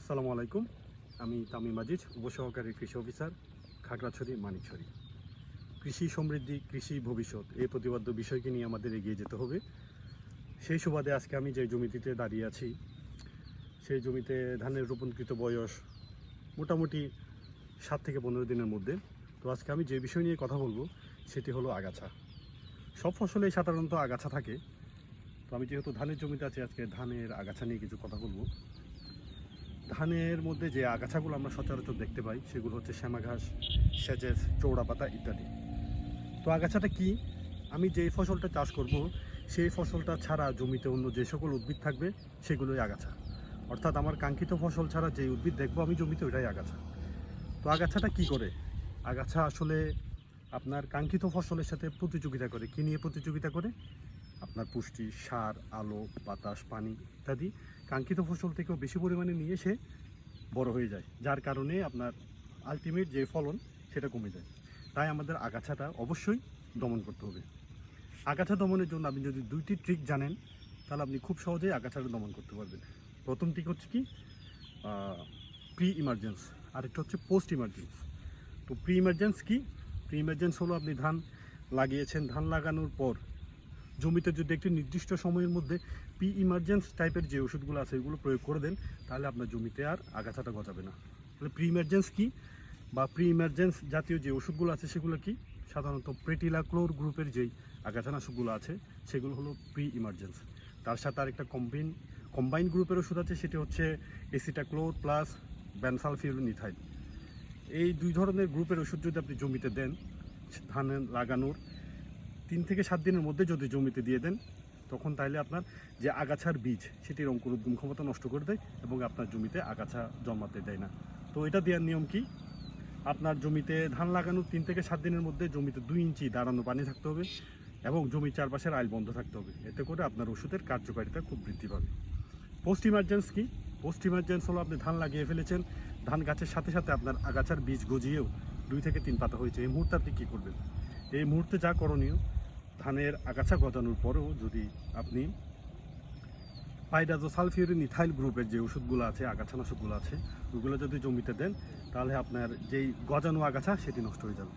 আসসালামু আলাইকুম। আমি তামিম আজিজ, উপসহকারী কৃষি অফিসার, খাগড়াছড়ি, মানিকছড়ি। কৃষি সমৃদ্ধি, কৃষি ভবিষ্যৎ, এই প্রতিপাদ্য বিষয়কে নিয়ে আমাদের এগিয়ে যেতে হবে। সেই সুবাদে আজকে আমি যে জমিটিতে দাঁড়িয়ে আছি, সেই জমিতে ধানের রোপণকৃত বয়স মোটামুটি 7 থেকে 15 দিনের মধ্যে। তো আজকে আমি যে বিষয় নিয়ে কথা বলবো সেটি হলো আগাছা। সব ফসলেই সাধারণত আগাছা থাকে। তো আমি যেহেতু ধানের জমিতে আছি, আজকে ধানের আগাছা নিয়ে কিছু কথা বলবো। ধানের মধ্যে যে আগাছাগুলো আমরা সচরাচর দেখতে পাই সেগুলো হচ্ছে শ্যামা ঘাস, সেজেস, চৌড়া পাতা ইত্যাদি। তো আগাছাটা কি? আমি যেই ফসলটা চাষ করব সেই ফসলটা ছাড়া জমিতে অন্য যে সকল উদ্ভিদ থাকবে সেগুলোই আগাছা। অর্থাৎ আমার কাঙ্ক্ষিত ফসল ছাড়া যেই উদ্ভিদ দেখবো আমি জমিতে ওইটাই আগাছা। তো আগাছাটা কি করে? আগাছা আসলে আপনার কাঙ্ক্ষিত ফসলের সাথে প্রতিযোগিতা করে। কী নিয়ে প্রতিযোগিতা করে? আপনার পুষ্টি, সার, আলো, বাতাস, পানি ইত্যাদি কাঙ্ক্ষিত ফসল থেকেও বেশি পরিমাণে নিয়ে সে বড় হয়ে যায়, যার কারণে আপনার আলটিমেট যে ফলন সেটা কমে যায়। তাই আমাদের আগাছাটা অবশ্যই দমন করতে হবে। আগাছা দমনের জন্য আপনি যদি 2টি ট্রিক জানেন তাহলে আপনি খুব সহজেই আগাছাটা দমন করতে পারবেন। প্রথম ট্রিক হচ্ছে কি, প্রি ইমার্জেন্স, আরেকটা হচ্ছে পোস্ট ইমার্জেন্স। তো প্রি ইমার্জেন্স কি? প্রি ইমার্জেন্স হলো আপনি ধান লাগিয়েছেন, ধান লাগানোর পর জমিতে যদি একটি নির্দিষ্ট সময়ের মধ্যে প্রি ইমার্জেন্স টাইপের যে ওষুধগুলো আছে এগুলো প্রয়োগ করে দেন, তাহলে আপনার জমিতে আর আগাছাটা গজাবে না। তাহলে প্রি ইমার্জেন্স কি বা প্রি ইমার্জেন্স জাতীয় যে ওষুধগুলো আছে সেগুলো কি? সাধারণত প্রেটিলাক্লোর গ্রুপের যেই আগাছানাশকগুলো আছে সেগুলো হলো প্রি ইমার্জেন্স। তার সাথে আরেকটা কম্বাইন গ্রুপের ওষুধ আছে, সেটি হচ্ছে এসিটাক্লোর প্লাস বেনসালফিউরোনিথাইল। এই 2 ধরনের গ্রুপের ওষুধ যদি আপনি জমিতে দেন, ধান লাগানোর 3 থেকে 7 দিনের মধ্যে যদি জমিতে দিয়ে দেন, তখন তাইলে আপনার যে আগাছার বীজ সেটির অঙ্কুরোদ্গম ক্ষমতা নষ্ট করে দেয় এবং আপনার জমিতে আগাছা জন্মাতে দেয় না। তো এটা দেওয়ার নিয়ম কি? আপনার জমিতে ধান লাগানোর 3 থেকে 7 দিনের মধ্যে জমিতে 2 ইঞ্চি দাঁড়ানো পানি থাকতে হবে এবং জমির চারপাশের আইল বন্ধ থাকতে হবে। এতে করে আপনার ওষুধের কার্যকারিতা খুব বৃদ্ধি পাবে। পোস্ট ইমার্জেন্স কি? পোস্ট ইমার্জেন্স হলো আপনি ধান লাগিয়ে ফেলেছেন, ধান গাছের সাথে সাথে আপনার আগাছার বীজ গজিয়েও 2 থেকে 3 পাতা হয়েছে। এই মুহূর্তে আপনি কী করবেন? এই মুহূর্তে যা করণীয়, ধানের আগাছা গজানোর পরেও যদি আপনি পাইরাজোসালফিউরিনিথাইল গ্রুপের যে ওষুধগুলো আছে, আগাছানাশকগুলো আছে, ওগুলো যদি জমিতে দেন, তাহলে আপনার যেই গজানো আগাছা সেটি নষ্ট হয়ে যাবে।